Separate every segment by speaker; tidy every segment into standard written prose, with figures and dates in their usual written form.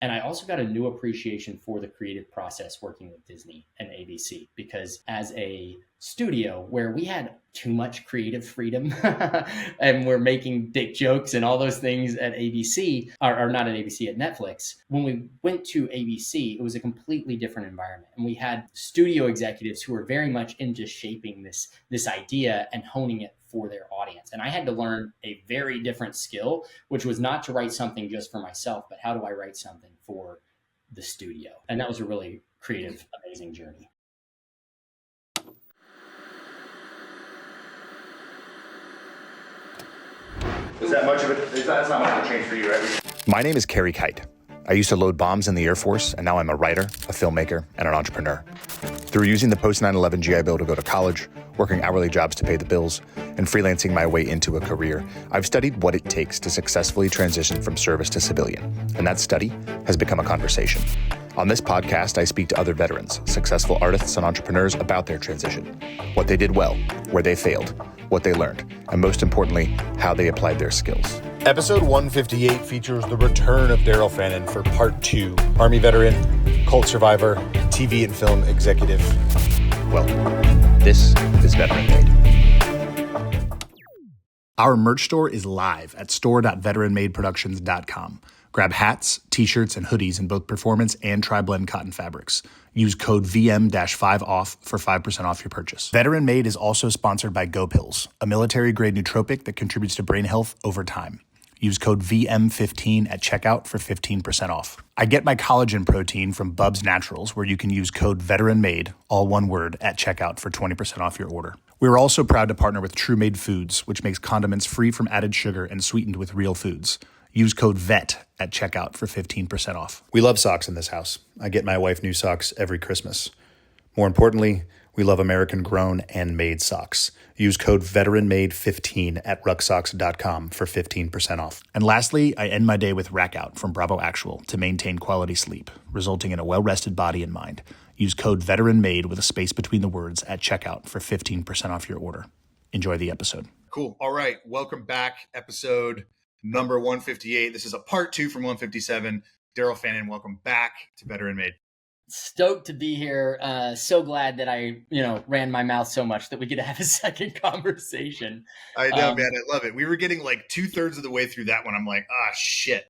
Speaker 1: And I also got a new appreciation for the creative process working with Disney and ABC, because as a studio where we had too much creative freedom and we're making dick jokes and all those things at ABC, or not at ABC, at Netflix. When we went to ABC, it was a completely different environment. And we had studio executives who were very much into shaping this idea and honing it for their audience. And I had to learn a very different skill, which was not to write something just for myself, but how do I write something for the studio? And that was a really creative, amazing journey.
Speaker 2: Is that much of it? That's not much of a change for you, right?
Speaker 3: My name is Kerry Kite. I used to load bombs in the Air Force, and now I'm a writer, a filmmaker, and an entrepreneur. Through using the post 9/11 GI Bill to go to college, working hourly jobs to pay the bills, and freelancing my way into a career, I've studied what it takes to successfully transition from service to civilian, and that study has become a conversation. On this podcast, I speak to other veterans, successful artists and entrepreneurs about their transition, what they did well, where they failed, what they learned, and most importantly, how they applied their skills.
Speaker 4: Episode 158 features the return of Daril Fannin for part 2. Army veteran, cult survivor, TV and film executive.
Speaker 3: Welcome. This is Veteran Made.
Speaker 4: Our merch store is live at store.veteranmadeproductions.com. Grab hats, t-shirts, and hoodies in both performance and tri-blend cotton fabrics. Use code VM-5OFF for 5% off your purchase. Veteran Made is also sponsored by GoPills, a military-grade nootropic that contributes to brain health over time. Use code VM15 at checkout for 15% off. I get my collagen protein from Bubs Naturals, where you can use code VETERANMADE, all one word, at checkout for 20% off your order. We're also proud to partner with True Made Foods, which makes condiments free from added sugar and sweetened with real foods. Use code VET at checkout for 15% off. We love socks in this house. I get my wife new socks every Christmas. More importantly, we love American-grown and made socks. Use code VETERANMADE15 at rucksocks.com for 15% off. And lastly, I end my day with Rack Out from Bravo Actual to maintain quality sleep, resulting in a well-rested body and mind. Use code VETERANMADE with a space between the words at checkout for 15% off your order. Enjoy the episode.
Speaker 5: Cool. All right. Welcome back. Episode number 158. This is a part 2 from 157. Daril Fannin, welcome back to Veteran Made.
Speaker 1: Stoked to be here. So glad that I, ran my mouth so much that we get to have a second conversation.
Speaker 5: I know, man. I love it. We were getting like 2/3 of the way through that one. I'm like, shit.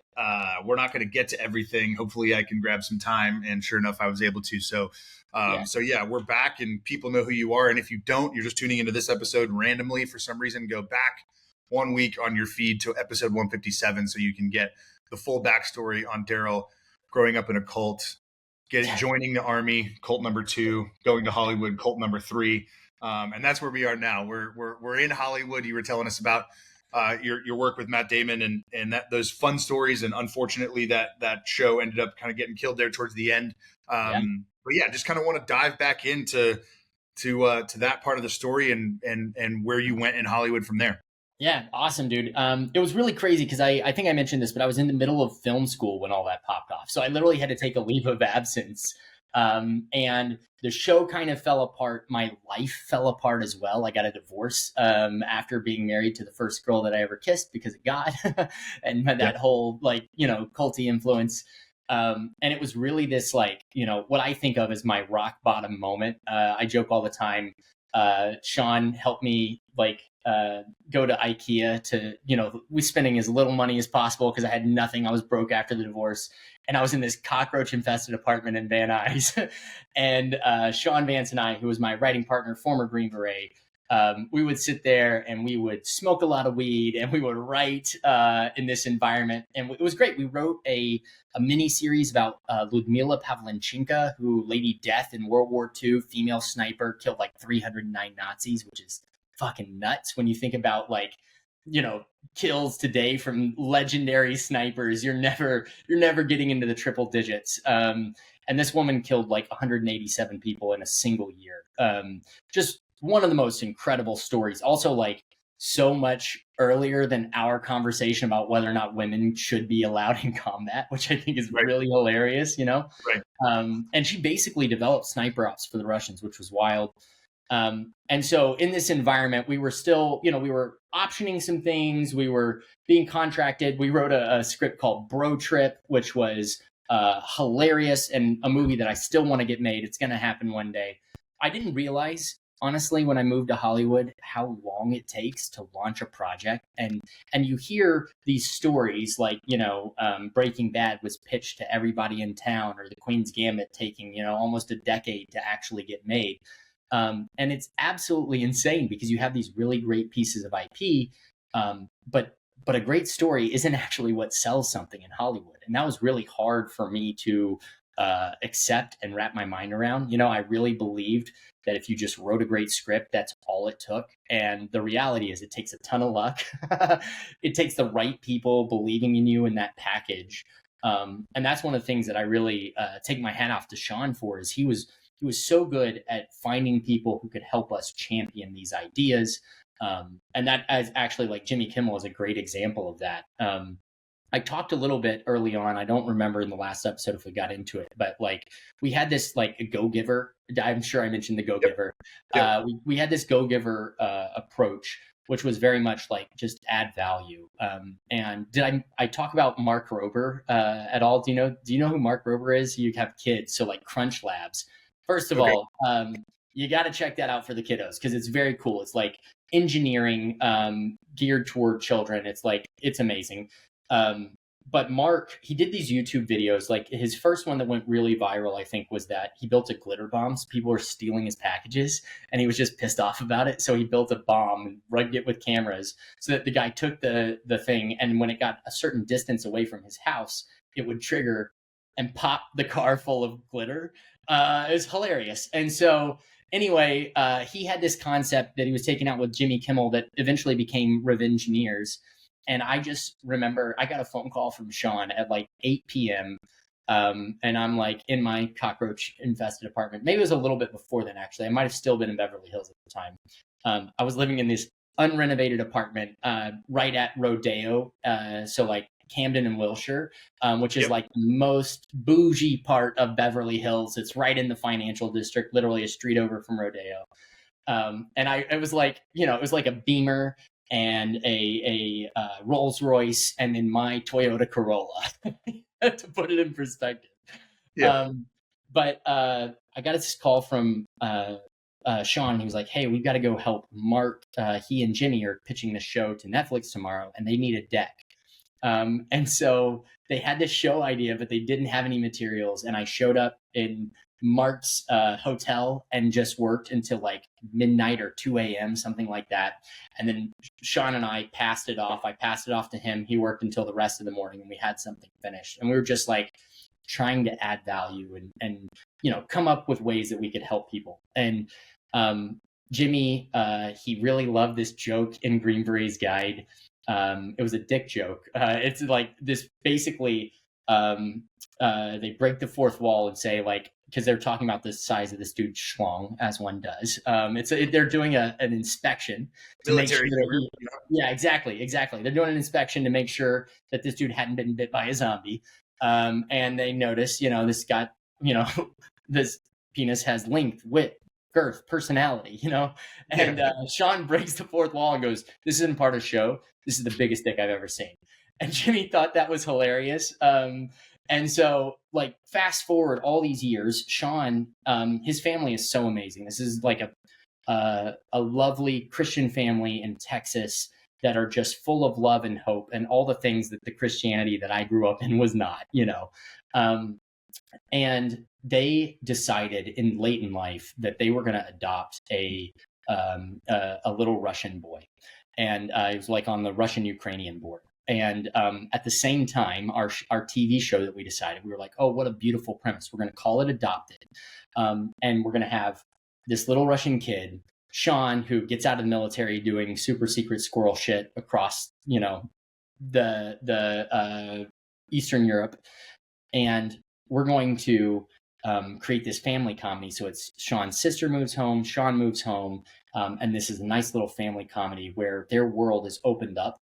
Speaker 5: We're not going to get to everything. Hopefully I can grab some time. And sure enough, I was able to. So we're back and people know who you are. And if you don't, you're just tuning into this episode randomly for some reason, go back 1 week on your feed to episode 157 so you can get the full backstory on Daril growing up in a cult, joining the Army, cult number 2, going to Hollywood, cult number 3. And that's where we are now. We're in Hollywood. You were telling us about your work with Matt Damon and those fun stories. And unfortunately that show ended up kind of getting killed there towards the end. But yeah, just kind of want to dive back into that part of the story and where you went in Hollywood from there.
Speaker 1: Yeah, awesome, dude. It was really crazy because I think I mentioned this, but I was in the middle of film school when all that popped off. So I literally had to take a leave of absence. And the show kind of fell apart. My life fell apart as well. I got a divorce after being married to the first girl that I ever kissed because of God and that whole culty influence. And it was really this what I think of as my rock bottom moment. I joke all the time. Sean helped me go to IKEA to, we spending as little money as possible because I had nothing. I was broke after the divorce and I was in this cockroach infested apartment in Van Nuys. And Sean Vance and I, who was my writing partner, former Green Beret, we would sit there and we would smoke a lot of weed and we would write in this environment. And it was great. We wrote a mini series about Ludmila Pavlenchenko, who Lady Death in World War II, female sniper, killed like 309 Nazis, which is fucking nuts when you think about kills today from legendary snipers. You're never getting into the triple digits. And this woman killed like 187 people in a single year. Just one of the most incredible stories. Also, so much earlier than our conversation about whether or not women should be allowed in combat, which I think is really hilarious,
Speaker 5: Right.
Speaker 1: And she basically developed sniper ops for the Russians, which was wild. And so in this environment, we were still, we were optioning some things. We were being contracted. We wrote a script called Bro Trip, which was hilarious, and a movie that I still want to get made. It's going to happen one day. I didn't realize, honestly, when I moved to Hollywood, how long it takes to launch a project. And you hear these stories like, Breaking Bad was pitched to everybody in town, or The Queen's Gambit taking, almost a decade to actually get made. And it's absolutely insane because you have these really great pieces of IP, but a great story isn't actually what sells something in Hollywood. And that was really hard for me to accept and wrap my mind around. I really believed that if you just wrote a great script, that's all it took. And the reality is it takes a ton of luck. It takes the right people believing in you in that package. And that's one of the things that I really take my hat off to Sean for, is he was so good at finding people who could help us champion these ideas. And that is actually, like, Jimmy Kimmel is a great example of that. I talked a little bit early on. I don't remember in the last episode if we got into it, but like we had this like a go-giver. I'm sure I mentioned the go-giver.
Speaker 5: Yep.
Speaker 1: We had this go-giver approach, which was very much like just add value. And did I talk about Mark Rober at all? Do you know who Mark Rober is? You have kids, so like Crunch Labs. First of all, you got to check that out for the kiddos because it's very cool. It's like engineering geared toward children. It's amazing. But Mark, he did these YouTube videos. Like his first one that went really viral, I think, was that he built a glitter bomb. So people were stealing his packages and he was just pissed off about it. So he built a bomb and rugged it with cameras so that the guy took the thing, and when it got a certain distance away from his house, it would trigger and pop the car full of glitter. It was hilarious. And so anyway, he had this concept that he was taking out with Jimmy Kimmel that eventually became Revengineers. And I just remember I got a phone call from Sean at like 8 p.m. And I'm like in my cockroach infested apartment. Maybe it was a little bit before then, actually. I might have still been in Beverly Hills at the time. I was living in this unrenovated apartment right at Rodeo. So like Camden and Wilshire, which is like the most bougie part of Beverly Hills. It's right in the financial district, literally a street over from Rodeo. And it was like, it was like a Beamer and a Rolls Royce, and then my Toyota Corolla, to put it in perspective.
Speaker 5: Yeah.
Speaker 1: But I got this call from Sean. He was like, "Hey, we've got to go help Mark. He and Jimmy are pitching the show to Netflix tomorrow, and they need a deck." And so they had this show idea, but they didn't have any materials. And I showed up in Mark's hotel and just worked until like midnight or 2 a.m., something like that. And then Sean and I passed it off. I passed it off to him. He worked until the rest of the morning, and we had something finished. And we were just like trying to add value and come up with ways that we could help people. And Jimmy, he really loved this joke in Green Beret's Guide. It was a dick joke. It's like this basically, they break the fourth wall and say, like, because they're talking about the size of this dude's schlong, as one does. They're doing an inspection to
Speaker 5: Military
Speaker 1: make sure yeah, exactly. They're doing an inspection to make sure that this dude hadn't been bit by a zombie. And they notice, this got, this penis has length, width, girth, personality, and Sean breaks the fourth wall and goes, "This isn't part of the show. This is the biggest dick I've ever seen." And Jimmy thought that was hilarious. And so, like, fast forward all these years, Sean, his family is so amazing. This is like a lovely Christian family in Texas that are just full of love and hope and all the things that the Christianity that I grew up in was not, and they decided late in life that they were going to adopt a little Russian boy. And it was like on the Russian-Ukrainian border. And at the same time, our TV show that we decided, we were like, oh, what a beautiful premise. We're going to call it Adopted. And we're going to have this little Russian kid, Sean, who gets out of the military doing super secret squirrel shit across, the Eastern Europe. And we're going to create this family comedy. So it's Sean's sister moves home, Sean moves home. And this is a nice little family comedy where their world is opened up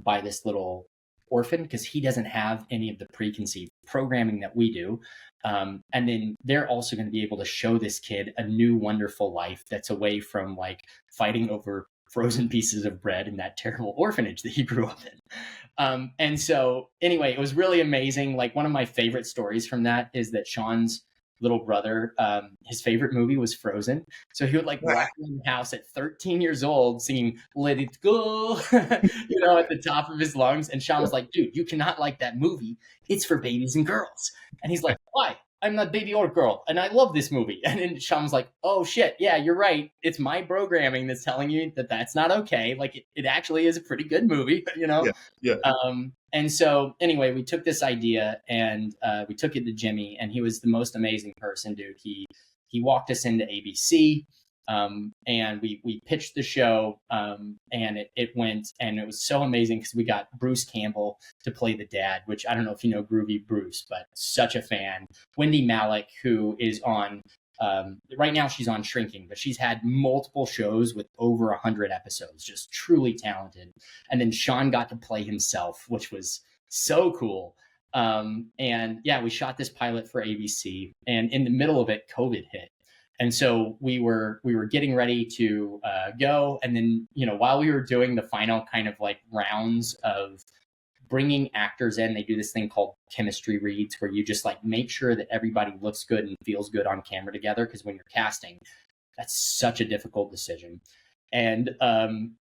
Speaker 1: by this little orphan, because he doesn't have any of the preconceived programming that we do. And then they're also going to be able to show this kid a new wonderful life that's away from like fighting over frozen pieces of bread in that terrible orphanage that he grew up in. And so anyway, it was really amazing. Like, one of my favorite stories from that is that Sean's little brother, his favorite movie was Frozen. So he would like walk in the house at 13 years old singing "Let It Go," you know, at the top of his lungs. And Sean was like, "Dude, you cannot like that movie. It's for babies and girls." And he's like, "Why? I'm not baby or girl, and I love this movie." And then Sean was like, "Oh shit, yeah, you're right. It's my programming that's telling you that that's not okay. Like, it actually is a pretty good movie, you know?"
Speaker 5: Yeah.
Speaker 1: And so anyway, we took this idea and we took it to Jimmy, and he was the most amazing person, dude. He walked us into ABC, and we pitched the show, and it went, and it was so amazing because we got Bruce Campbell to play the dad, which I don't know if you know Groovy Bruce, but such a fan. Wendy Malick, who is on right now, she's on Shrinking, but she's had multiple shows with over 100 episodes, just truly talented. And then Sean got to play himself, which was so cool. And yeah, we shot this pilot for ABC, and in the middle of it, COVID hit. And so we were getting ready to go. And then, you know, while we were doing the final kind of like rounds of bringing actors in, they do this thing called chemistry reads, where you just like make sure that everybody looks good and feels good on camera together. Because when you're casting, that's such a difficult decision. And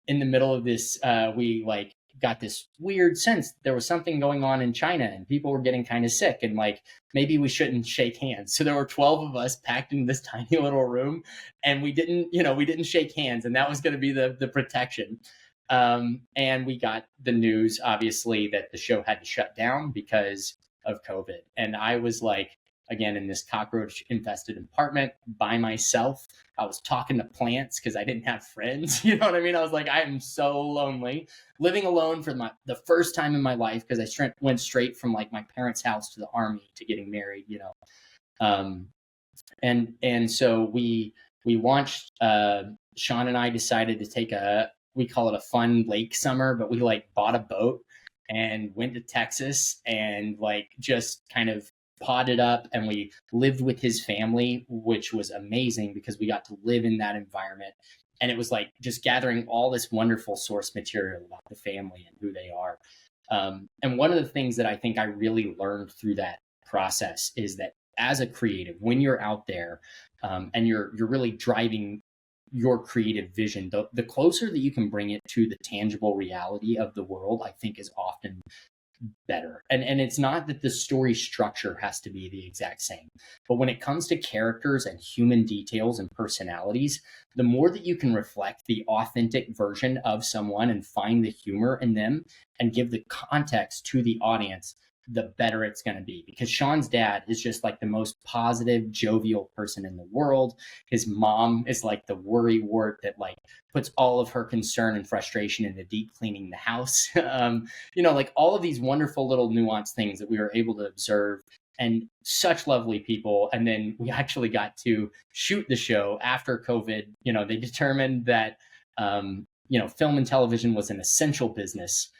Speaker 1: in the middle of this, we like got this weird sense there was something going on in China, and people were getting kind of sick, and like maybe we shouldn't shake hands. So there were 12 of us packed in this tiny little room, and we didn't shake hands, and that was going to be the protection. And we got the news, obviously, that the show had to shut down because of COVID. And I was like, again, in this cockroach infested apartment by myself. I was talking to plants because I didn't have friends. You know what I mean? I was like, I am so lonely, living alone for the first time in my life, because I went straight from like my parents' house to the army to getting married, you know. And so we launched, Sean and I decided to take we call it a fun lake summer, but we like bought a boat and went to Texas and like just kind of podded up, and we lived with his family, which was amazing because we got to live in that environment. And it was like just gathering all this wonderful source material about the family and who they are. And one of the things that I think I really learned through that process is that as a creative, when you're out there and you're really driving your creative vision, the closer that you can bring it to the tangible reality of the world, I think is often better. And it's not that the story structure has to be the exact same, but when it comes to characters and human details and personalities, the more that you can reflect the authentic version of someone and find the humor in them and give the context to the audience, the better it's going to be. Because Sean's dad is just like the most positive, jovial person in the world. His mom is like the worry wart that like puts all of her concern and frustration into deep cleaning the house. You know, like all of these wonderful little nuanced things that we were able to observe, and such lovely people. And then we actually got to shoot the show after COVID. You know, they determined that, you know, film and television was an essential business.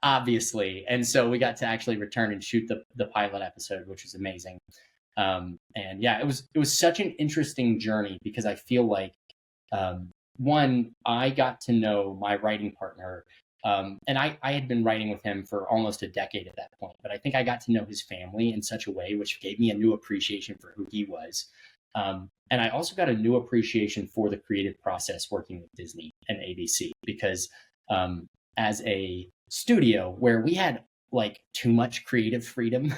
Speaker 1: Obviously. And so we got to actually return and shoot the pilot episode, which was amazing. And yeah, it was such an interesting journey because I feel like, one, I got to know my writing partner, and I had been writing with him for almost a decade at that point, but I think I got to know his family in such a way, which gave me a new appreciation for who he was. And I also got a new appreciation for the creative process working with Disney and ABC, because as a studio where we had like too much creative freedom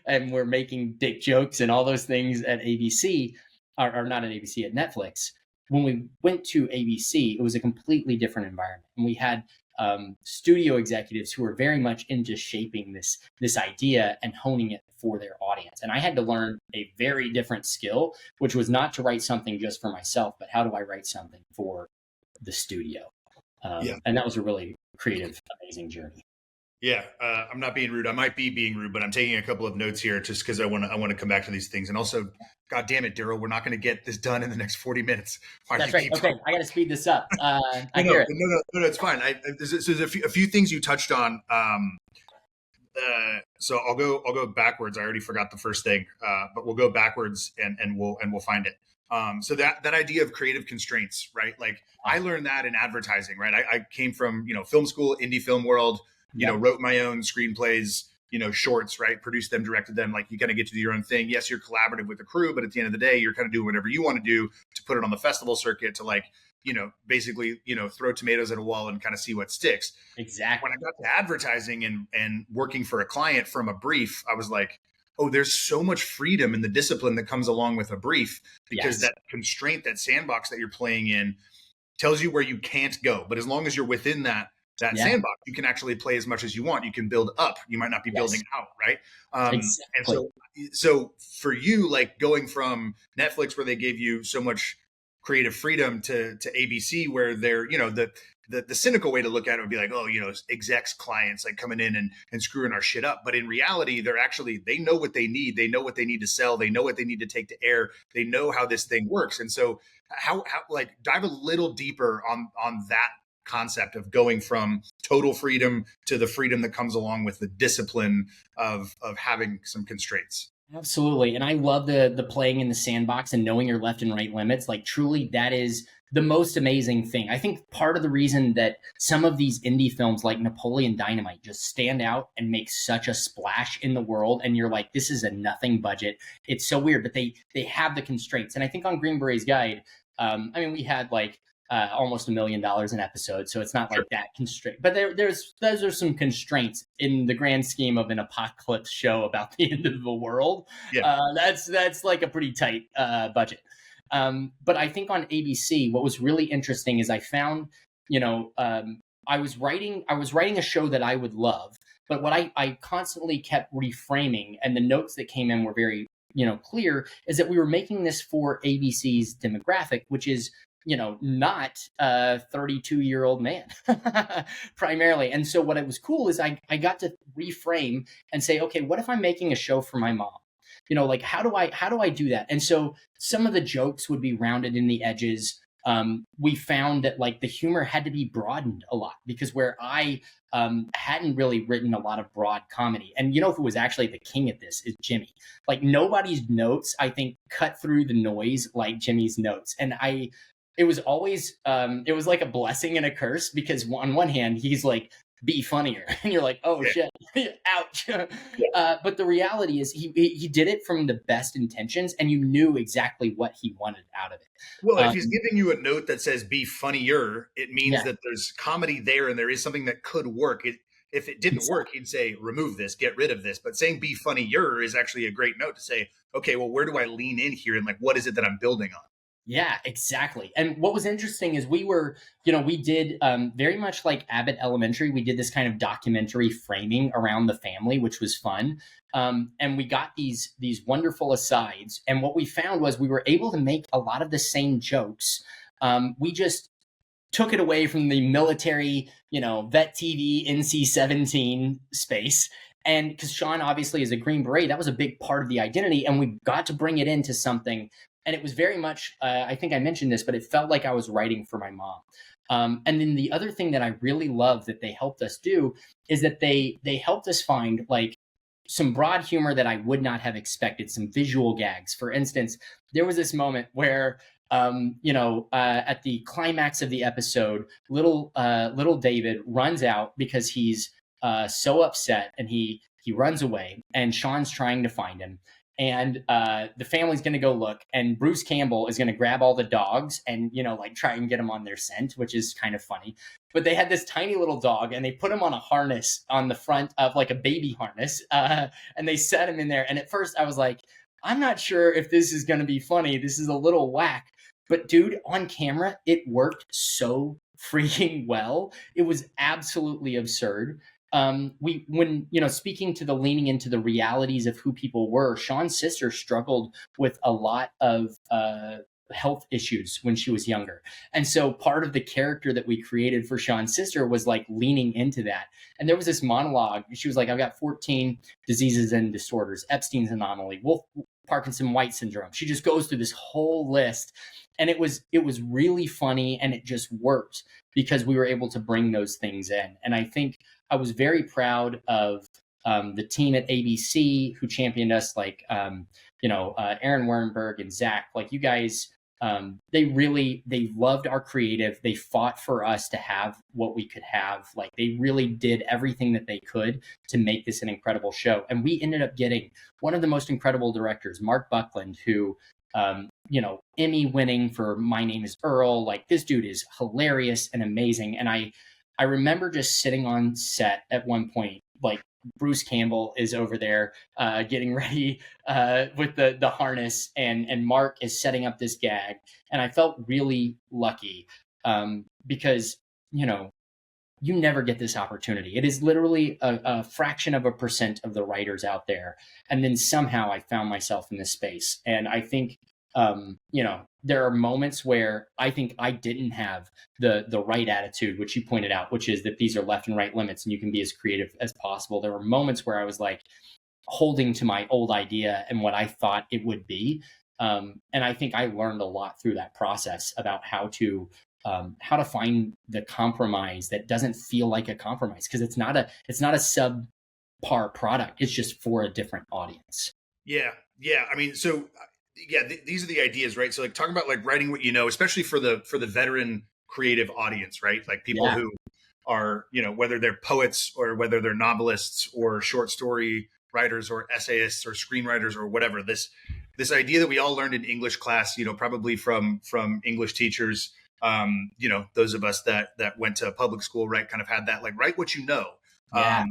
Speaker 1: and we're making dick jokes and all those things at ABC, or not at ABC, at Netflix. When we went to ABC, it was a completely different environment. And we had studio executives who were very much into shaping this idea and honing it for their audience. And I had to learn a very different skill, which was not to write something just for myself, but how do I write something for the studio? And that was a really creative, amazing journey.
Speaker 5: Yeah, I'm not being rude. I might be being rude, but I'm taking a couple of notes here just because I want to come back to these things. And also, God damn it, Daril, we're not going to get this done in the next 40 minutes.
Speaker 1: That's right. Okay, I got to speed this up. I hear it.
Speaker 5: No, it's fine. There's a few things you touched on. So I'll go backwards. I already forgot the first thing, but we'll go backwards and we'll find it. So that idea of creative constraints, right? Like I learned that in advertising, right? I came from, film school, indie film world, wrote my own screenplays, shorts, right? Produced them, directed them. Like you kind of get to do your own thing. Yes, you're collaborative with the crew, but at the end of the day, you're kind of doing whatever you want to do to put it on the festival circuit to like, basically, throw tomatoes at a wall and kind of see what sticks.
Speaker 1: Exactly.
Speaker 5: When I got to advertising and working for a client from a brief, I was like, oh, there's so much freedom in the discipline that comes along with a brief, because that constraint, that sandbox that you're playing in tells you where you can't go. But as long as you're within that sandbox, you can actually play as much as you want. You can build up. You might not be building out, right?
Speaker 1: Exactly.
Speaker 5: And so for you, like going from Netflix, where they gave you so much creative freedom, to ABC, where they're, the cynical way to look at it would be like, oh, execs, clients like coming in and screwing our shit up. But in reality, they know what they need. They know what they need to sell. They know what they need to take to air. They know how this thing works. And so how like dive a little deeper on that concept of going from total freedom to the freedom that comes along with the discipline of having some constraints.
Speaker 1: Absolutely. And I love the playing in the sandbox and knowing your left and right limits. Like truly, that is the most amazing thing. I think part of the reason that some of these indie films like Napoleon Dynamite just stand out and make such a splash in the world, and you're like, this is a nothing budget. It's so weird, but they have the constraints. And I think on Green Beret's Guide, we had like almost $1 million an episode, so it's not like that constraint. But those are some constraints in the grand scheme of an apocalypse show about the end of the world.
Speaker 5: Yeah.
Speaker 1: That's like a pretty tight budget. But I think on ABC, what was really interesting is I found, I was writing a show that I would love, but what I constantly kept reframing, and the notes that came in were very, clear, is that we were making this for ABC's demographic, which is, not a 32-year-old man primarily. And so what it was cool is I got to reframe and say, okay, what if I'm making a show for my mom? Like how do I do that? And so some of the jokes would be rounded in the edges. We found that like the humor had to be broadened a lot, because where I hadn't really written a lot of broad comedy, and who was actually the king at this is Jimmy. Like nobody's notes, I think, cut through the noise like Jimmy's notes. And it was always it was like a blessing and a curse, because on one hand he's like, be funnier, and you're like, oh shit, ouch. But the reality is he did it from the best intentions, and you knew exactly what he wanted out of it.
Speaker 5: Well, if he's giving you a note that says be funnier, it means that there's comedy there and there is something that could work. If it didn't work, he'd say, remove this, get rid of this. But saying be funnier is actually a great note to say, okay, well, where do I lean in here? And like, what is it that I'm building on?
Speaker 1: Yeah, exactly. And what was interesting is we did very much like Abbott Elementary. We did this kind of documentary framing around the family, which was fun. And we got these wonderful asides. And what we found was we were able to make a lot of the same jokes. We just took it away from the military, vet TV, NC-17 space. And because Sean obviously is a Green Beret, that was a big part of the identity. And we got to bring it into something. And it was very much, I think I mentioned this, but it felt like I was writing for my mom. And then the other thing that I really love that they helped us do is that they helped us find like some broad humor that I would not have expected, some visual gags. For instance, there was this moment where, at the climax of the episode, little David runs out because he's so upset, and he runs away, and Sean's trying to find him. And the family's going to go look, and Bruce Campbell is going to grab all the dogs and, try and get them on their scent, which is kind of funny. But they had this tiny little dog, and they put him on a harness on the front of like a baby harness. And they set him in there. And at first I was like, I'm not sure if this is going to be funny. This is a little whack. But dude, on camera, it worked so freaking well. It was absolutely absurd. When speaking to the leaning into the realities of who people were, Sean's sister struggled with a lot of health issues when she was younger. And so part of the character that we created for Sean's sister was like leaning into that. And there was this monologue. She was like, I've got 14 diseases and disorders, Epstein's anomaly, Parkinson White syndrome. She just goes through this whole list. And it was really funny, and it just worked because we were able to bring those things in. And I think I was very proud of the team at ABC who championed us, like, Aaron Wernberg and Zach. Like, you guys they loved our creative. They fought for us to have what we could have. Like they really did everything that they could to make this an incredible show. And we ended up getting one of the most incredible directors, Mark Buckland, who, Emmy winning for My Name is Earl. Like this dude is hilarious and amazing. And I remember just sitting on set at one point, like Bruce Campbell is over there getting ready with the harness, and Mark is setting up this gag. And I felt really lucky because, you never get this opportunity. It is literally a fraction of a percent of the writers out there. And then somehow I found myself in this space. And I think, there are moments where I think I didn't have the right attitude, which you pointed out, which is that these are left and right limits and you can be as creative as possible. There were moments where I was like holding to my old idea and what I thought it would be. And I think I learned a lot through that process about how to find the compromise that doesn't feel like a compromise, because it's not a subpar product. It's just for a different audience.
Speaker 5: Yeah. I mean, so these are the ideas, right? So like talking about like writing what you know, especially for the veteran creative audience, right? Like people who are, whether they're poets or whether they're novelists or short story writers or essayists or screenwriters or whatever. This idea that we all learned in English class, probably from English teachers, those of us that went to public school, right, kind of had that like write what you know.
Speaker 1: Yeah.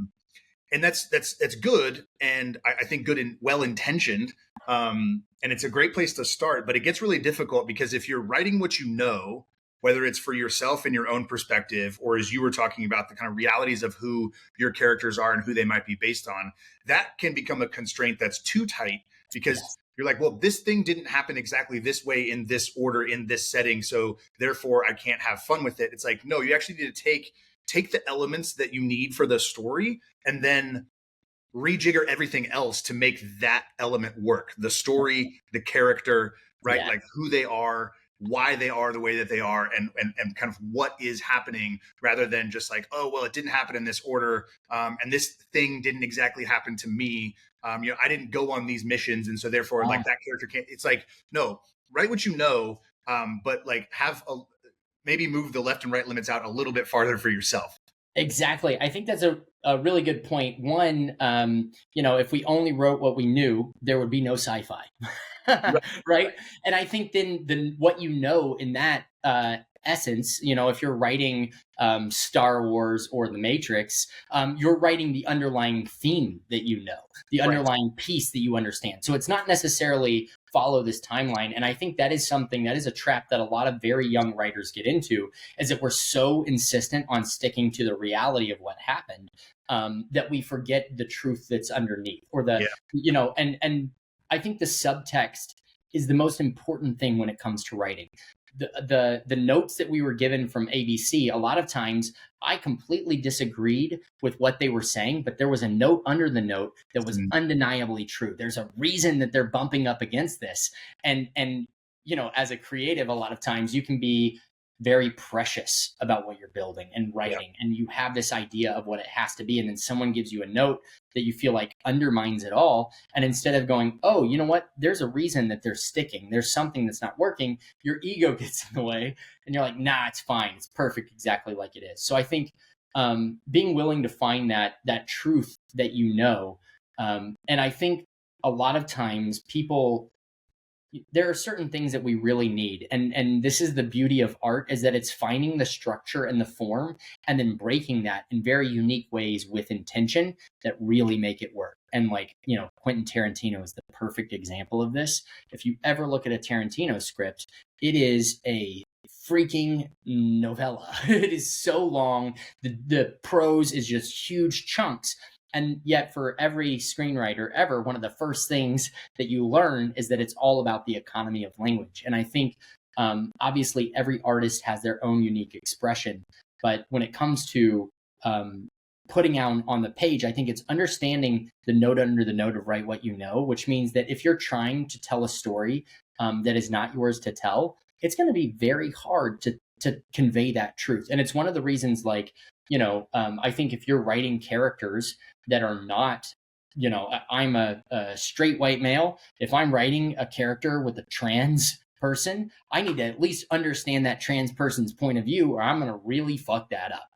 Speaker 5: And that's good, and I think good and well intentioned, and it's a great place to start. But it gets really difficult because if you're writing what you know, whether it's for yourself and your own perspective, or as you were talking about the kind of realities of who your characters are and who they might be based on, that can become a constraint that's too tight because you're like, well, this thing didn't happen exactly this way in this order in this setting, so therefore I can't have fun with it. It's like, no, you actually need to take the elements that you need for the story and then rejigger everything else to make that element work. The story, the character, right?
Speaker 1: Yeah.
Speaker 5: Like who they are, why they are the way that they are, and kind of what is happening, rather than just like, oh, well, it didn't happen in this order. And this thing didn't exactly happen to me. I didn't go on these missions. And so therefore like that character can't, it's like, no, write what you know, but like maybe move the left and right limits out a little bit farther for yourself.
Speaker 1: Exactly. I think that's a really good point. One, if we only wrote what we knew, there would be no sci-fi. Right. And I think then what in that essence, if you're writing Star Wars or The Matrix, you're writing the underlying theme that the underlying piece that you understand. So it's not necessarily follow this timeline. And I think that is a trap that a lot of very young writers get into, is that we're so insistent on sticking to the reality of what happened that we forget the truth that's underneath, or and I think the subtext is the most important thing when it comes to writing. The notes that we were given from ABC, a lot of times I completely disagreed with what they were saying, but there was a note under the note that was undeniably true. There's a reason that they're bumping up against this. And as a creative, a lot of times you can be very precious about what you're building and writing, and you have this idea of what it has to be, and then someone gives you a note that you feel like undermines it all, and instead of going, oh, you know what, there's a reason that they're sticking, there's something that's not working, your ego gets in the way and you're like, nah, it's fine, it's perfect exactly like it is. So I think being willing to find that truth that and I think a lot of times there are certain things that we really need. And this is the beauty of art, is that it's finding the structure and the form and then breaking that in very unique ways with intention that really make it work. And Quentin Tarantino is the perfect example of this. If you ever look at a Tarantino script, it is a freaking novella. It is so long. The prose is just huge chunks. And yet for every screenwriter ever, one of the first things that you learn is that it's all about the economy of language. And I think, obviously, every artist has their own unique expression. But when it comes to putting out on the page, I think it's understanding the note under the note of write what you know, which means that if you're trying to tell a story that is not yours to tell, it's going to be very hard to convey that truth. And it's one of the reasons, I think if you're writing characters that are not, I'm a straight white male, if I'm writing a character with a trans person, I need to at least understand that trans person's point of view, or I'm going to really fuck that up.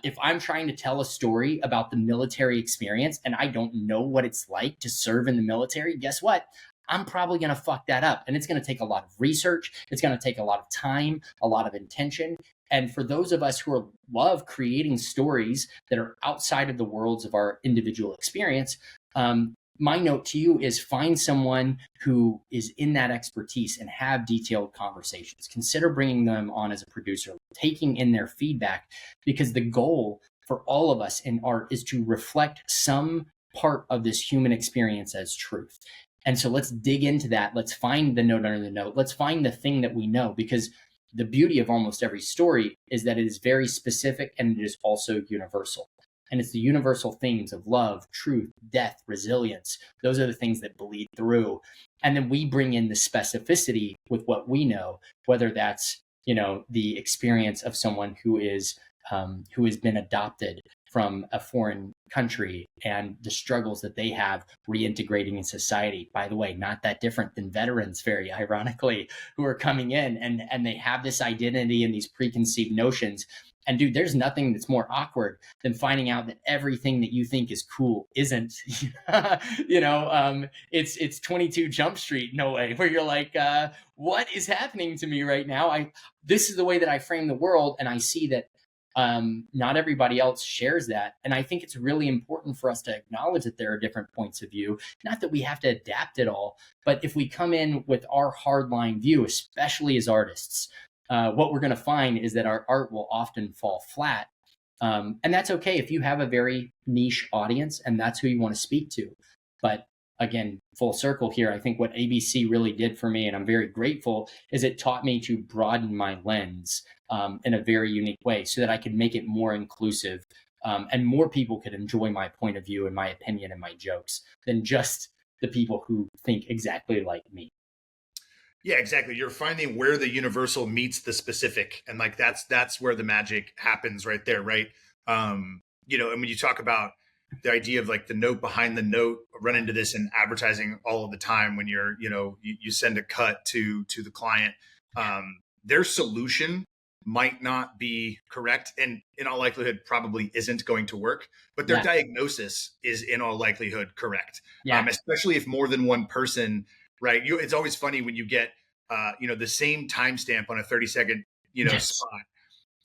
Speaker 1: If I'm trying to tell a story about the military experience and I don't know what it's like to serve in the military, guess what? I'm probably going to fuck that up. And it's going to take a lot of research. It's going to take a lot of time, a lot of intention. And for those of us who love creating stories that are outside of the worlds of our individual experience, my note to you is find someone who is in that expertise and have detailed conversations. Consider bringing them on as a producer, taking in their feedback, because the goal for all of us in art is to reflect some part of this human experience as truth. And so let's dig into that. Let's find the note under the note. Let's find the thing that we know, because the beauty of almost every story is that it is very specific and it is also universal. And it's the universal themes of love, truth, death, resilience. Those are the things that bleed through. And then we bring in the specificity with what we know, whether that's, the experience of someone who has been adopted from a foreign country and the struggles that they have reintegrating in society. By the way, not that different than veterans, very ironically, who are coming in and they have this identity and these preconceived notions. And dude, there's nothing that's more awkward than finding out that everything that you think is cool isn't. It's 22 Jump Street in a way, where you're like, what is happening to me right now? This is the way that I frame the world, and I see that not everybody else shares that. And I think it's really important for us to acknowledge that there are different points of view, not that we have to adapt it all, but if we come in with our hardline view, especially as artists, what we're going to find is that our art will often fall flat. And that's okay if you have a very niche audience and that's who you want to speak to. But again, full circle here, I think what ABC really did for me, and I'm very grateful, is it taught me to broaden my lens in a very unique way so that I could make it more inclusive and more people could enjoy my point of view and my opinion and my jokes than just the people who think exactly like me.
Speaker 5: Yeah, exactly. You're finding where the universal meets the specific, and like that's where the magic happens right there, right? And when you talk about the idea of like the note behind the note, I run into this in advertising all of the time when you're, you send a cut to the client. Their solution might not be correct, and in all likelihood probably isn't going to work, but their diagnosis is in all likelihood correct. Especially if more than one person, right? It's always funny when you get, the same timestamp on a 30-second, spot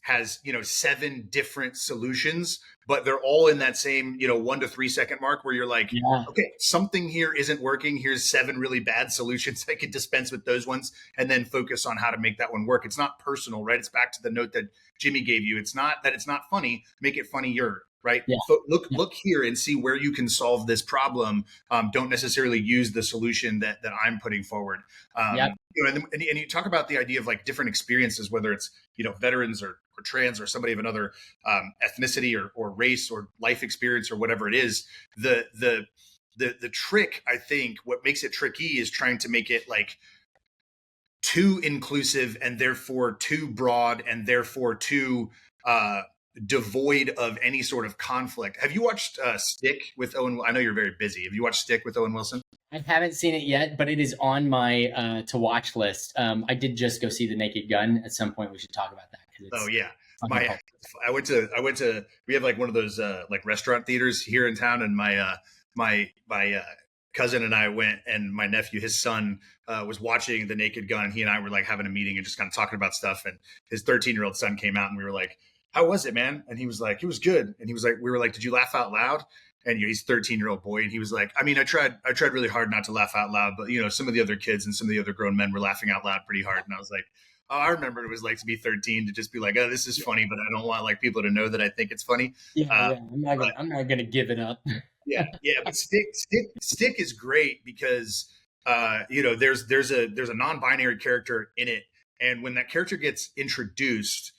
Speaker 5: has, 7 different solutions, but they're all in that same, 1 to 3 second mark where you're like, okay, something here isn't working. Here's 7 really bad solutions. I could dispense with those ones and then focus on how to make that one work. It's not personal, right? It's back to the note that Jimmy gave you. It's not that it's not funny. Make it funnier. Right. Yeah. Look here and see where you can solve this problem. Don't necessarily use the solution that I'm putting forward. And you talk about the idea of like different experiences, whether it's, veterans or trans or somebody of another ethnicity or race or life experience or whatever it is. The trick, I think, what makes it tricky is trying to make it like too inclusive and therefore too broad and therefore too devoid of any sort of conflict. Have you watched Stick with Owen? I know you're very busy. Have you watched Stick with Owen Wilson?
Speaker 1: I haven't seen it yet, but it is on my to watch list. I did just go see The Naked Gun. At some point we should talk about that.
Speaker 5: Oh yeah. I went to, we have like one of those like restaurant theaters here in town, and my cousin and I went, and my nephew, his son, was watching The Naked Gun. He and I were like having a meeting and just kind of talking about stuff. And his 13-year-old son came out, and we were like, "How was it, man?" And he was like, "It was good." And he was like, we were like, "Did you laugh out loud?" And he's a 13-year-old boy, and he was like, "I mean, I tried really hard not to laugh out loud, but some of the other kids and some of the other grown men were laughing out loud pretty hard." And I was like, "Oh, I remember what it was like to be 13, to just be like, oh, this is funny, but I don't want like people to know that I think it's funny."
Speaker 1: I'm not gonna give it up.
Speaker 5: yeah. But Stick is great because there's a non-binary character in it, and when that character gets introduced,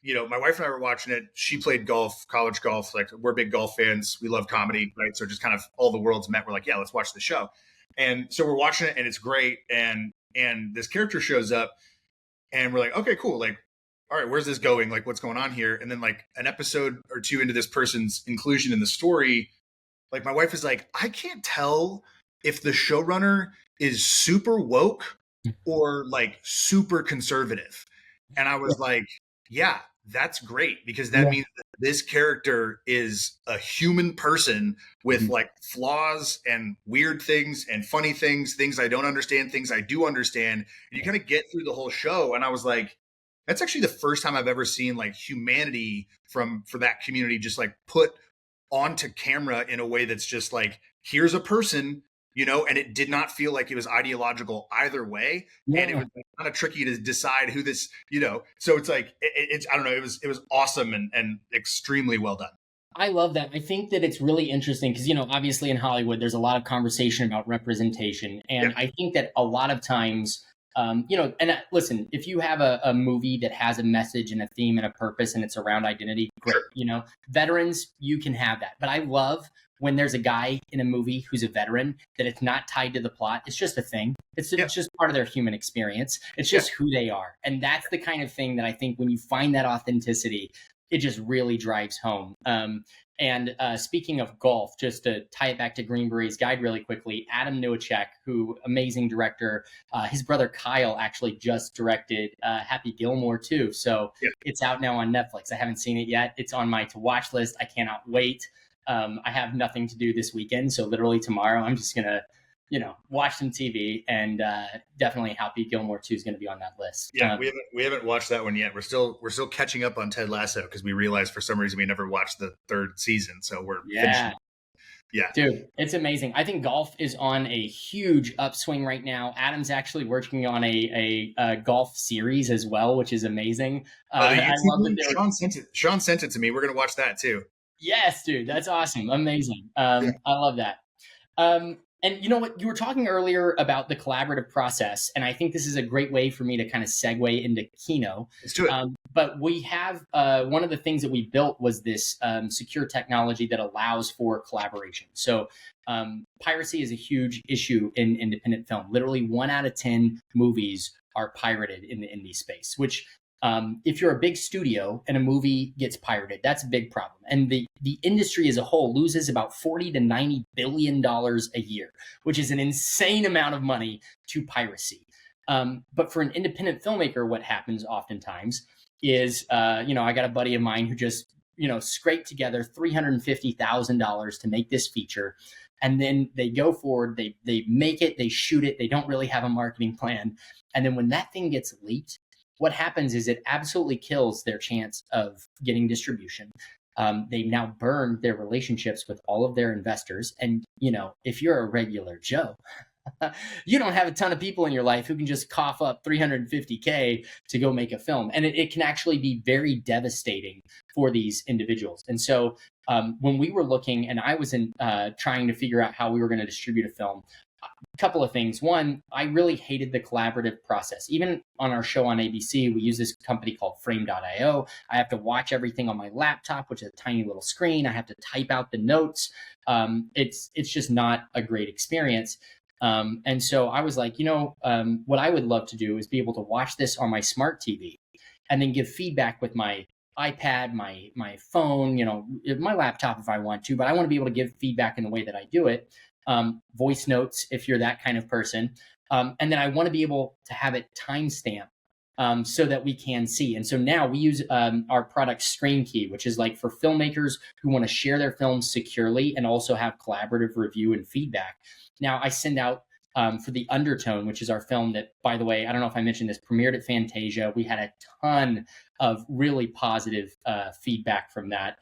Speaker 5: my wife and I were watching it. She played golf, college golf. Like, we're big golf fans. We love comedy, right? So just kind of all the worlds met. We're like, yeah, let's watch the show. And so we're watching it, and it's great. And this character shows up, and we're like, okay, cool. Like, all right, where's this going? Like, what's going on here? And then like an episode or two into this person's inclusion in the story, like my wife is like, I can't tell if the showrunner is super woke or like super conservative. And I was like, yeah, that's great, because that
Speaker 1: Yeah.
Speaker 5: means that this character is a human person with
Speaker 1: Mhm.
Speaker 5: like flaws and weird things and funny things, things I don't understand, things I do understand. And you kind of get through the whole show. And I was like, that's actually the first time I've ever seen like humanity for that community just like put onto camera in a way that's just like, here's a person, and it did not feel like it was ideological either way. And it
Speaker 1: Yeah.
Speaker 5: was kind of tricky to decide who this, so it's like, it's, I don't know, it was awesome and extremely well done.
Speaker 1: I love that. I think that it's really interesting because, obviously in Hollywood, there's a lot of conversation about representation. And
Speaker 5: Yeah.
Speaker 1: I think that a lot of times, listen, if you have a movie that has a message and a theme and a purpose and it's around identity, great.
Speaker 5: Sure.
Speaker 1: Veterans, you can have that. But I love when there's a guy in a movie who's a veteran, that it's not tied to the plot. It's just a thing. It's just part of their human experience. It's just who they are. And that's the kind of thing that I think when you find that authenticity, it just really drives home. And speaking of golf, just to tie it back to Green Berets Guide really quickly, Adam Nowacek, who amazing director, his brother Kyle actually just directed Happy Gilmore too. So it's out now on Netflix. I haven't seen it yet. It's on my to watch list. I cannot wait. I have nothing to do this weekend, so literally tomorrow I'm just gonna watch some TV, and definitely Happy Gilmore 2 is going to be on that list.
Speaker 5: Yeah, we haven't watched that one yet. We're still catching up on Ted Lasso because we realized for some reason we never watched the third season. So we're finishing. Yeah,
Speaker 1: dude, it's amazing. I think golf is on a huge upswing right now. Adam's actually working on a golf series as well, which is amazing. I love that
Speaker 5: Sean sent it to me. We're gonna watch that too.
Speaker 1: Yes, dude, that's awesome, amazing. I love that. And you know what? You were talking earlier about the collaborative process, and I think this is a great way for me to kind of segue into KINO.
Speaker 5: Let's do it.
Speaker 1: But we have one of the things that we built was this secure technology that allows for collaboration. So piracy is a huge issue in independent film. Literally 1 out of 10 movies are pirated in the indie space, which if you're a big studio and a movie gets pirated, that's a big problem. And the industry as a whole loses about $40 to $90 billion a year, which is an insane amount of money to piracy. But for an independent filmmaker, what happens oftentimes is, I got a buddy of mine who just, scraped together $350,000 to make this feature. And then they go forward, they make it, they shoot it. They don't really have a marketing plan. And then when that thing gets leaked, what happens is it absolutely kills their chance of getting distribution. They now burn their relationships with all of their investors. And, if you're a regular Joe, you don't have a ton of people in your life who can just cough up $350K to go make a film. And it can actually be very devastating for these individuals. And so when we were looking, and I was trying to figure out how we were going to distribute a film, a couple of things. One, I really hated the collaborative process. Even on our show on ABC, we use this company called Frame.io. I have to watch everything on my laptop, which is a tiny little screen. I have to type out the notes. It's just not a great experience. And so I was like, what I would love to do is be able to watch this on my smart TV and then give feedback with my iPad, my phone, my laptop if I want to, but I want to be able to give feedback in the way that I do it. Voice notes if you're that kind of person. And then I want to be able to have it timestamp so that we can see. And so now we use our product Screen Key, which is like for filmmakers who want to share their films securely and also have collaborative review and feedback. Now I send out for The Undertone, which is our film that, by the way, I don't know if I mentioned this, premiered at Fantasia. We had a ton of really positive feedback from that.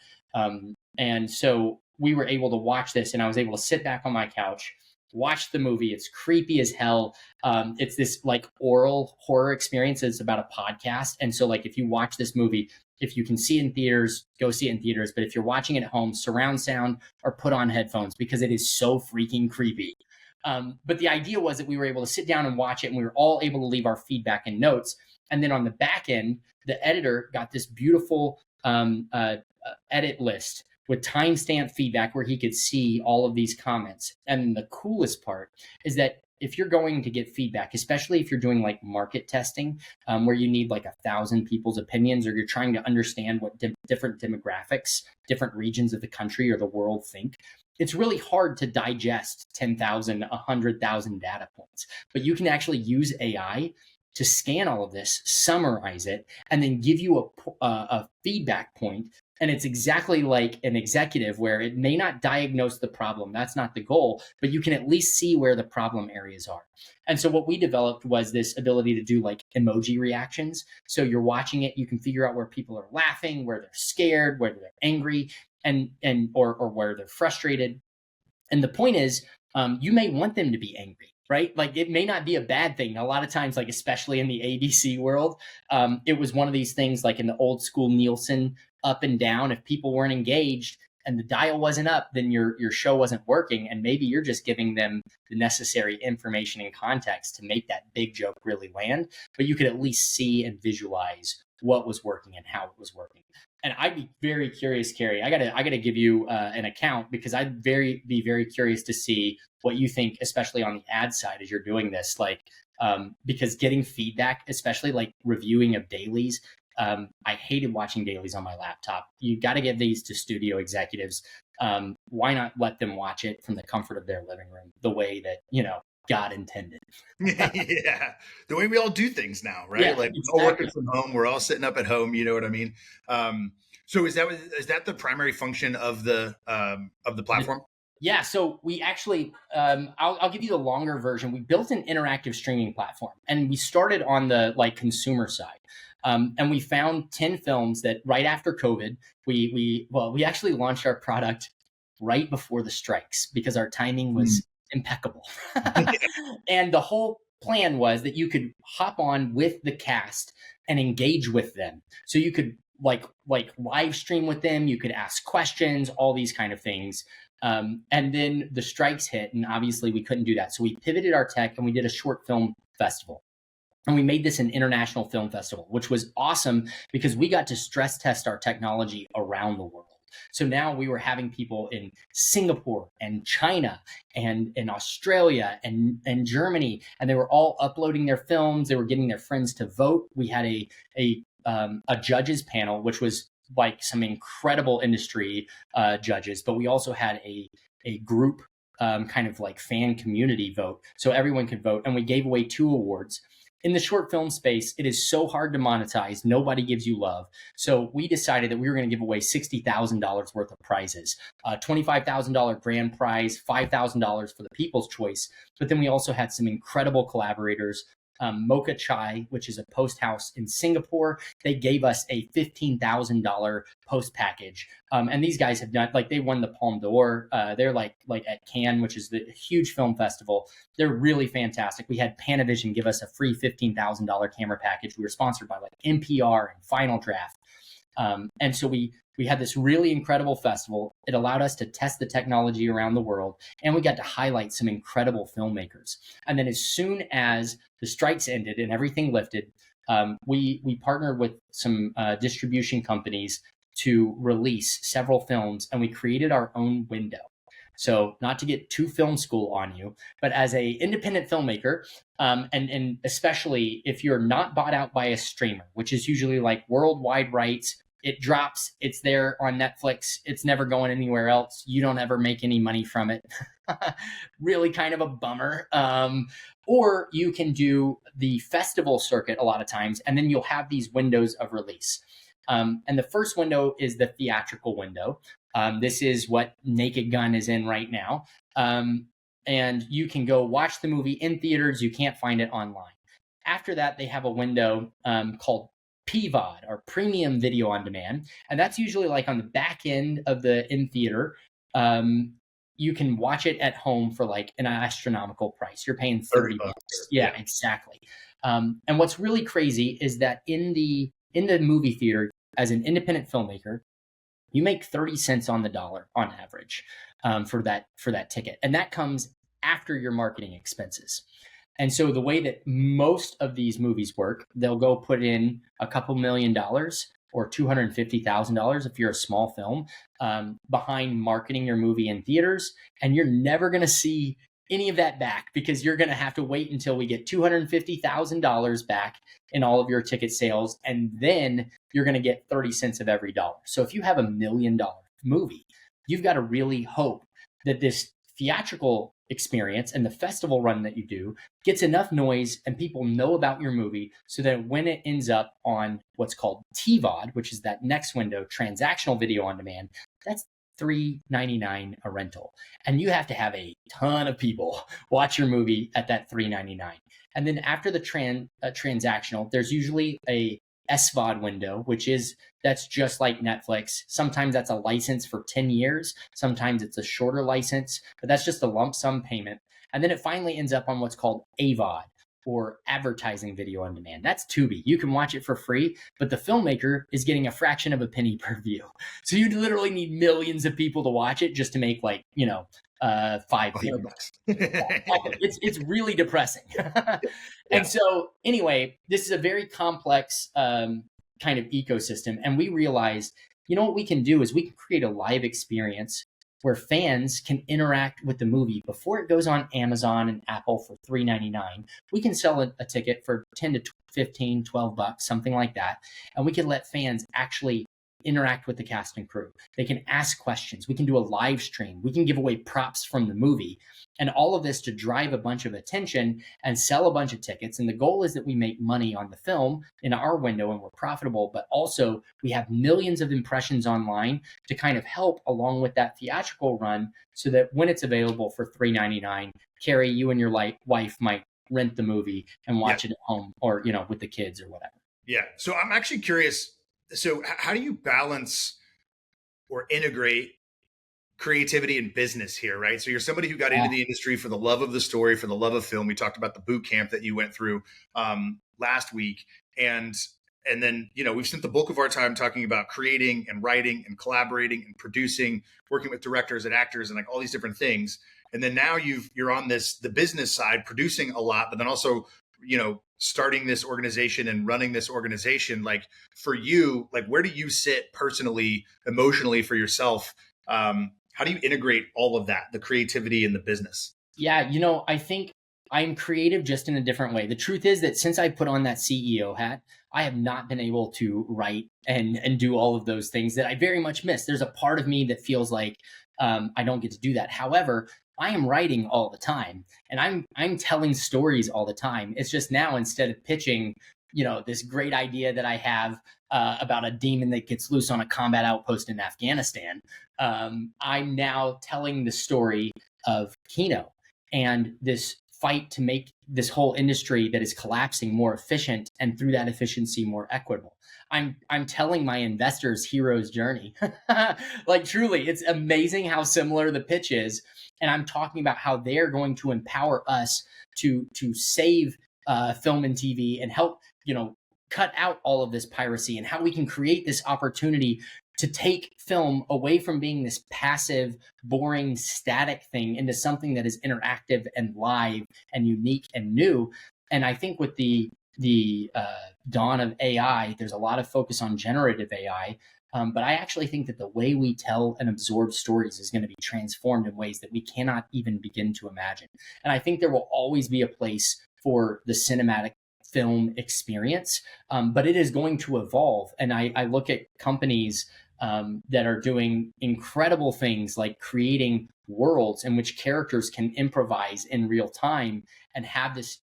Speaker 1: And so we were able to watch this, and I was able to sit back on my couch, watch the movie. It's creepy as hell. It's this like oral horror experience. It's about a podcast. And so like, if you watch this movie, if you can see it in theaters, go see it in theaters. But if you're watching it at home, surround sound or put on headphones because it is so freaking creepy. But the idea was that we were able to sit down and watch it, and we were all able to leave our feedback and notes. And then on the back end, the editor got this beautiful edit list with timestamp feedback where he could see all of these comments. And the coolest part is that if you're going to get feedback, especially if you're doing like market testing, where you need like 1,000 people's opinions, or you're trying to understand what different demographics, different regions of the country or the world think, it's really hard to digest 10,000, 100,000 data points, but you can actually use AI to scan all of this, summarize it, and then give you a feedback point. And it's exactly like an executive where it may not diagnose the problem. That's not the goal, but you can at least see where the problem areas are. And so what we developed was this ability to do like emoji reactions. So you're watching it, you can figure out where people are laughing, where they're scared, where they're angry, or where they're frustrated. And the point is, you may want them to be angry, right? Like it may not be a bad thing. A lot of times, like especially in the ABC world, it was one of these things like in the old school Nielsen up and down. If people weren't engaged and the dial wasn't up, then your show wasn't working. And maybe you're just giving them the necessary information and context to make that big joke really land. But you could at least see and visualize what was working and how it was working. And I'd be very curious, Carrie. I gotta give you an account because I'd be very curious to see what you think, especially on the ad side as you're doing this. Like, because getting feedback, especially like reviewing of dailies, I hated watching dailies on my laptop. You got to give these to studio executives. Why not let them watch it from the comfort of their living room, the way that God intended?
Speaker 5: Yeah, the way we all do things now, right?
Speaker 1: Yeah,
Speaker 5: like
Speaker 1: exactly.
Speaker 5: we're all working from home, we're all sitting up at home. You know what I mean? So is that the primary function of the platform?
Speaker 1: Yeah, so we actually, I'll give you the longer version. We built an interactive streaming platform, and we started on the like consumer side. And we found 10 films that right after COVID, we actually launched our product right before the strikes because our timing was impeccable. And the whole plan was that you could hop on with the cast and engage with them. So you could like live stream with them, you could ask questions, all these kind of things. And then the strikes hit, and obviously we couldn't do that. So we pivoted our tech and we did a short film festival. And we made this an international film festival, which was awesome because we got to stress test our technology around the world. So now we were having people in Singapore and China and in Australia and Germany, and they were all uploading their films. They were getting their friends to vote. We had a judges panel, which was like some incredible industry judges, but we also had a group kind of like fan community vote. So everyone could vote, and we gave away 2 awards. In the short film space, it is so hard to monetize. Nobody gives you love. So we decided that we were going to give away $60,000 worth of prizes, $25,000 grand prize, $5,000 for the People's Choice. But then we also had some incredible collaborators. Mocha Chai, which is a post house in Singapore, they gave us a $15,000 post package. And these guys have done, like, they won the Palme d'Or. They're like at Cannes, which is the huge film festival. They're really fantastic. We had Panavision give us a free $15,000 camera package. We were sponsored by like NPR and Final Draft. And so we had this really incredible festival. It allowed us to test the technology around the world, and we got to highlight some incredible filmmakers. And then as soon as the strikes ended and everything lifted, we partnered with some distribution companies to release several films, and we created our own window. So not to get too film school on you, but as a independent filmmaker, and especially if you're not bought out by a streamer, which is usually like worldwide rights, it drops, it's there on Netflix, it's never going anywhere else. You don't ever make any money from it. Really kind of a bummer. Or you can do the festival circuit a lot of times, and then you'll have these windows of release. And the first window is the theatrical window. This is what Naked Gun is in right now. And you can go watch the movie in theaters. You can't find it online. After that, they have a window called PVOD, or Premium Video on Demand. And that's usually like on the back end of the in theater. You can watch it at home for like an astronomical price. You're paying $30. Yeah, exactly. And what's really crazy is that in the movie theater, as an independent filmmaker, you make 30 cents on the dollar on average for that ticket. And that comes after your marketing expenses. And so the way that most of these movies work, they'll go put in a couple $1 million or $250,000 if you're a small film behind marketing your movie in theaters. And you're never going to see any of that back because you're going to have to wait until we get $250,000 back in all of your ticket sales. And then you're going to get 30 cents of every dollar. So if you have $1 million movie, you've got to really hope that this theatrical experience and the festival run that you do gets enough noise and people know about your movie so that when it ends up on what's called TVOD, which is that next window, transactional video on demand, that's $3.99 a rental. And you have to have a ton of people watch your movie at that $3.99. And then after the transactional, there's usually a SVOD window, that's just like Netflix. Sometimes that's a license for 10 years. Sometimes it's a shorter license, but that's just a lump sum payment. And then it finally ends up on what's called AVOD, or advertising video on demand. That's Tubi. You can watch it for free, but the filmmaker is getting a fraction of a penny per view. So you literally need millions of people to watch it just to make $5 views. It's really depressing. And so anyway, this is a very complex kind of ecosystem. And we realized, what we can do is we can create a live experience where fans can interact with the movie before it goes on Amazon and Apple for $3.99. We can sell a ticket for 10 to 15, $12, something like that. And we can let fans actually interact with the cast and crew. They can ask questions. We can do a live stream. We can give away props from the movie. And all of this to drive a bunch of attention and sell a bunch of tickets. And the goal is that we make money on the film in our window and we're profitable, but also we have millions of impressions online to kind of help along with that theatrical run so that when it's available for $3.99, Carrie, you and your wife might rent the movie and watch it at home or, with the kids or whatever.
Speaker 5: Yeah. So I'm actually curious. So how do you balance or integrate creativity and business here, right? So you're somebody who got into the industry for the love of the story, for the love of film. We talked about the boot camp that you went through last week. And then, we've spent the bulk of our time talking about creating and writing and collaborating and producing, working with directors and actors and like all these different things. And then now you're on the business side, producing a lot, but then also, starting this organization and running this organization. Like for you, like where do you sit personally, emotionally for yourself? How do you integrate all of that, the creativity and the business?
Speaker 1: Yeah, I think I'm creative just in a different way. The truth is that since I put on that CEO hat, I have not been able to write and do all of those things that I very much miss. There's a part of me that feels like I don't get to do that. However, I am writing all the time and I'm telling stories all the time. It's just now instead of pitching, this great idea that I have about a demon that gets loose on a combat outpost in Afghanistan, I'm now telling the story of KINO and this fight to make this whole industry that is collapsing more efficient and through that efficiency more equitable. I'm telling my investors' hero's journey. Like truly, it's amazing how similar the pitch is. And I'm talking about how they're going to empower us to save film and TV and help, cut out all of this piracy and how we can create this opportunity to take film away from being this passive, boring, static thing into something that is interactive and live and unique and new. And I think with the dawn of AI, there's a lot of focus on generative AI. But I actually think that the way we tell and absorb stories is going to be transformed in ways that we cannot even begin to imagine. And I think there will always be a place for the cinematic film experience, but it is going to evolve. And I look at companies that are doing incredible things like creating worlds in which characters can improvise in real time and have this,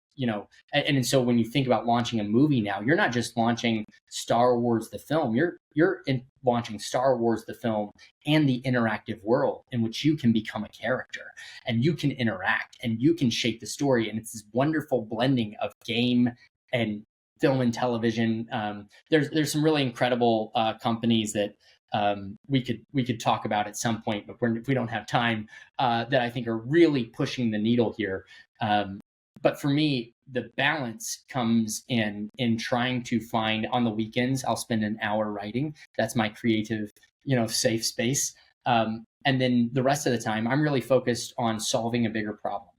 Speaker 1: and so when you think about launching a movie now, you're not just launching Star Wars the film, you're launching Star Wars the film and the interactive world in which you can become a character and you can interact and you can shape the story. And it's this wonderful blending of game and film and television. There's some really incredible companies that we could talk about at some point, but if we don't have time, that I think are really pushing the needle here. But for me, the balance comes in trying to find on the weekends, I'll spend an hour writing. That's my creative, safe space. And then the rest of the time, I'm really focused on solving a bigger problem.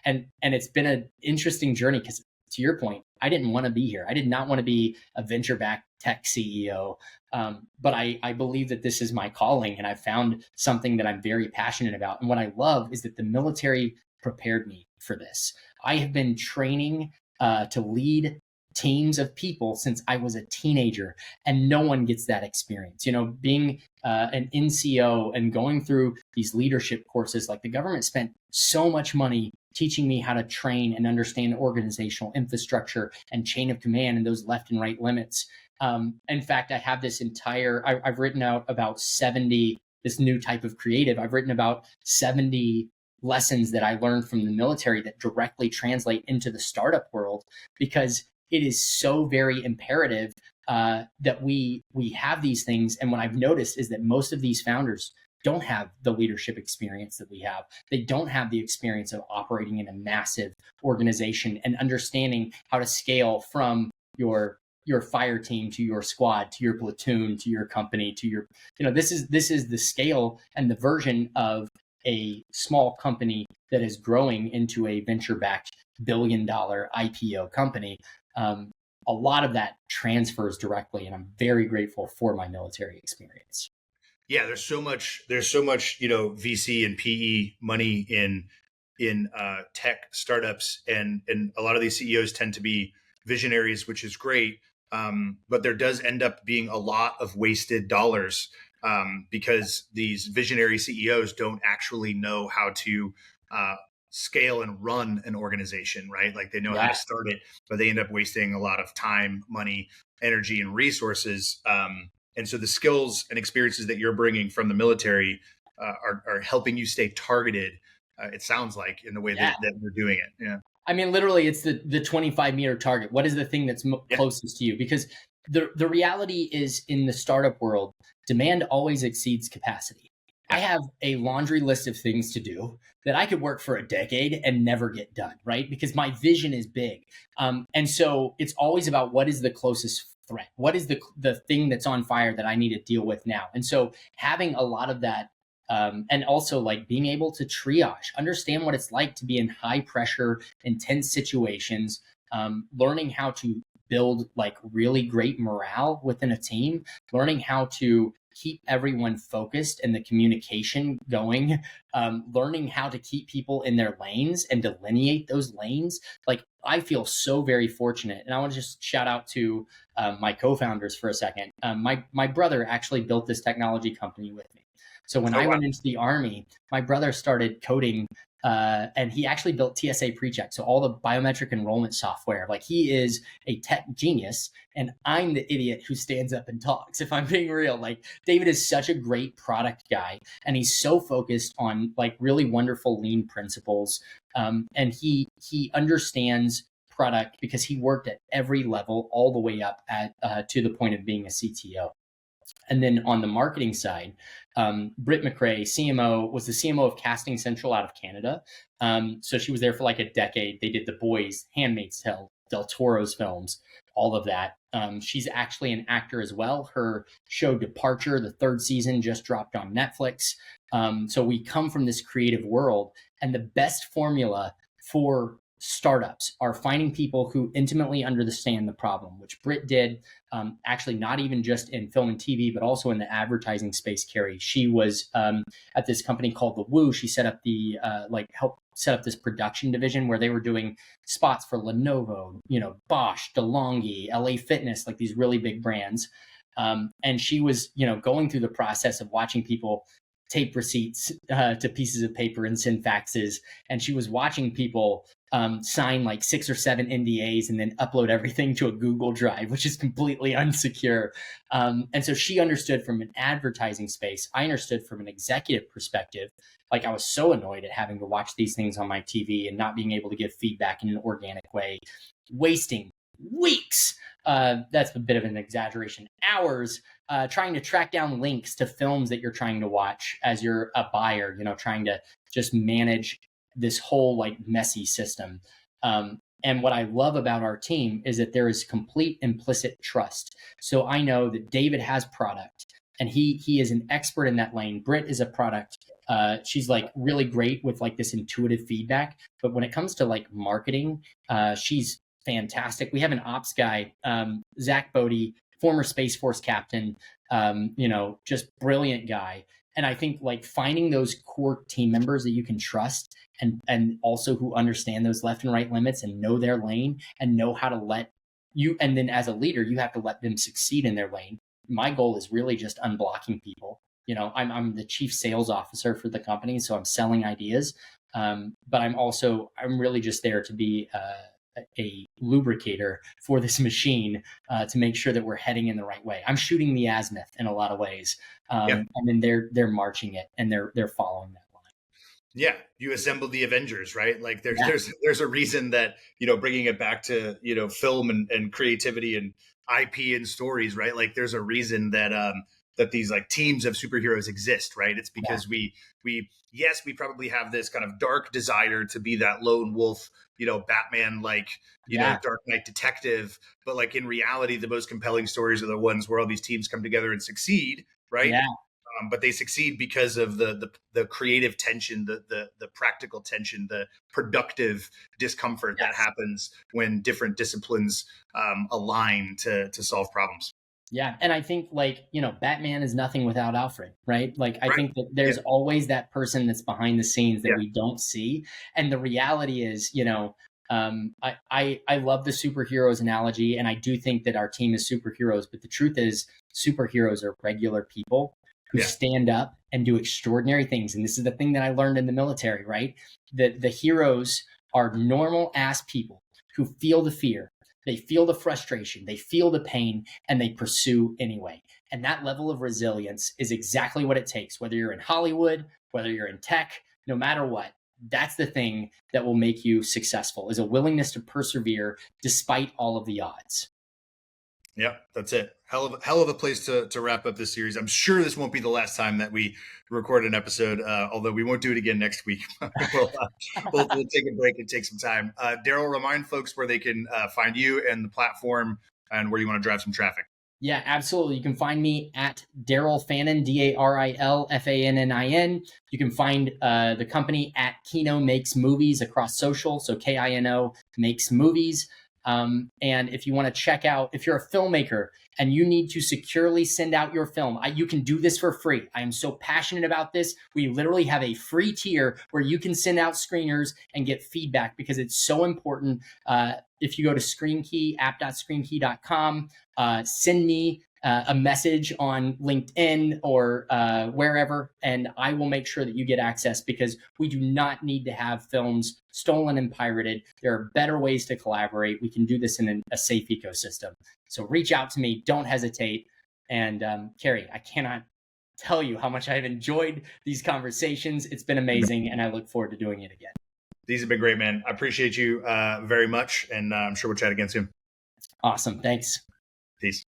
Speaker 1: And it's been an interesting journey because to your point, I didn't want to be here. I did not want to be a venture-backed tech CEO. But I believe that this is my calling and I found something that I'm very passionate about. And what I love is that the military prepared me for this. I have been training to lead teams of people since I was a teenager, and no one gets that experience. Being an NCO and going through these leadership courses, like the government spent so much money teaching me how to train and understand organizational infrastructure and chain of command and those left and right limits. In fact, I have this I've written out about 70, this new type of creative. I've written about 70 lessons that I learned from the military that directly translate into the startup world, because it is so very imperative that we have these things. And what I've noticed is that most of these founders don't have the leadership experience that we have. They don't have the experience of operating in a massive organization and understanding how to scale from your fire team to your squad to your platoon to your company to your, this is the scale and the version of a small company that is growing into a venture-backed billion-dollar IPO company. A lot of that transfers directly, and I'm very grateful for my military experience.
Speaker 5: Yeah, there's so much, VC and PE money in tech startups, and a lot of these CEOs tend to be visionaries, which is great. But there does end up being a lot of wasted dollars because these visionary CEOs don't actually know how to scale and run an organization, right? Like they know how to start it, but they end up wasting a lot of time, money, energy, and resources. And so the skills and experiences that you're bringing from the military are helping you stay targeted, it sounds like, in the way that we're doing it. Yeah.
Speaker 1: I mean, literally, it's the 25-meter target. What is the thing that's closest to you? Because the reality is, in the startup world, demand always exceeds capacity. I have a laundry list of things to do that I could work for a decade and never get done, right? Because my vision is big. And so it's always about what is the closest threat? What is the thing that's on fire that I need to deal with now? And so having a lot of that, and also like being able to triage, understand what it's like to be in high pressure, intense situations, learning how to build like really great morale within a team, learning how to keep everyone focused and the communication going, learning how to keep people in their lanes and delineate those lanes. Like, I feel so very fortunate. And I want to just shout out to my co-founders for a second. My brother actually built this technology company with me. So when I went into the Army, my brother started coding and he actually built TSA PreCheck. So all the biometric enrollment software, like he is a tech genius and I'm the idiot who stands up and talks. If I'm being real, like David is such a great product guy and he's so focused on like really wonderful lean principles. And he understands product because he worked at every level all the way up at to the point of being a CTO. And then on the marketing side, Britt McRae, CMO, was the CMO of Casting Central out of Canada. So she was there for like a decade. They did The Boys, Handmaid's Tale, Del Toro's films, all of that. She's actually an actor as well. Her show Departure, the 3rd season, just dropped on Netflix. So we come from this creative world, and the best formula for startups are finding people who intimately understand the problem, which Britt did, actually not even just in film and TV, but also in the advertising space, Carrie. She was at this company called The Woo. She set up helped set up this production division where they were doing spots for Lenovo, Bosch, DeLonghi, LA Fitness, like these really big brands. And she was, going through the process of watching people tape receipts to pieces of paper and send faxes. And she was watching people sign like 6 or 7 NDAs and then upload everything to a Google Drive, which is completely unsecure. And so she understood from an advertising space. I understood from an executive perspective. Like, I was so annoyed at having to watch these things on my TV and not being able to give feedback in an organic way, wasting weeks. That's a bit of an exaggeration. Hours trying to track down links to films that you're trying to watch as you're a buyer, trying to just manage this whole like messy system. And what I love about our team is that there is complete implicit trust. So I know that David has product and he is an expert in that lane. Britt is a product. She's like really great with like this intuitive feedback. But when it comes to like marketing, she's fantastic. We have an ops guy, Zach Bodie, former Space Force captain, just brilliant guy. And I think like finding those core team members that you can trust and also who understand those left and right limits and know their lane and know how to let and then as a leader, you have to let them succeed in their lane. My goal is really just unblocking people. I'm the chief sales officer for the company, so I'm selling ideas. But I'm really just there to be a lubricator for this machine to make sure that we're heading in the right way. I'm shooting the azimuth in a lot of ways, and then they're marching it and they're following that line.
Speaker 5: Yeah, you assemble the Avengers, right? Like there's a reason that bringing it back to film and creativity and IP and stories, right? Like there's a reason that that these like teams of superheroes exist, right? It's because we probably have this kind of dark desire to be that lone wolf, Batman, like, Dark Knight detective. But like in reality, the most compelling stories are the ones where all these teams come together and succeed, right?
Speaker 1: Yeah.
Speaker 5: But they succeed because of the creative tension, the practical tension, the productive discomfort that happens when different disciplines align to solve problems.
Speaker 1: Yeah. And I think Batman is nothing without Alfred, right? Like I think that there's always that person that's behind the scenes that we don't see. And the reality is, I love the superheroes analogy, and I do think that our team is superheroes, but the truth is superheroes are regular people who stand up and do extraordinary things. And this is the thing that I learned in the military, right? The heroes are normal ass people who feel the fear. They feel the frustration, they feel the pain, and they pursue anyway. And that level of resilience is exactly what it takes, whether you're in Hollywood, whether you're in tech, no matter what. That's the thing that will make you successful, is a willingness to persevere despite all of the odds.
Speaker 5: Yeah, that's it. Hell of a place to wrap up this series. I'm sure this won't be the last time that we record an episode, although we won't do it again next week. we'll take a break and take some time. Daril, remind folks where they can find you and the platform and where you want to drive some traffic.
Speaker 1: Yeah, absolutely. You can find me at Daril Fannin, DarilFannin. You can find the company at KINO Makes Movies across social. So KINO Makes Movies. And if you want to check out, if you're a filmmaker and you need to securely send out your film, you can do this for free. I am so passionate about this. We literally have a free tier where you can send out screeners and get feedback, because it's so important. If you go to ScreenKey, app.screenkey.com, send me a message on LinkedIn or wherever, and I will make sure that you get access, because we do not need to have films stolen and pirated. There are better ways to collaborate. We can do this in a safe ecosystem. So reach out to me. Don't hesitate. And Carrie, I cannot tell you how much I've enjoyed these conversations. It's been amazing, and I look forward to doing it again.
Speaker 5: These have been great, man. I appreciate you very much, and I'm sure we'll chat again soon.
Speaker 1: Awesome. Thanks.
Speaker 5: Peace.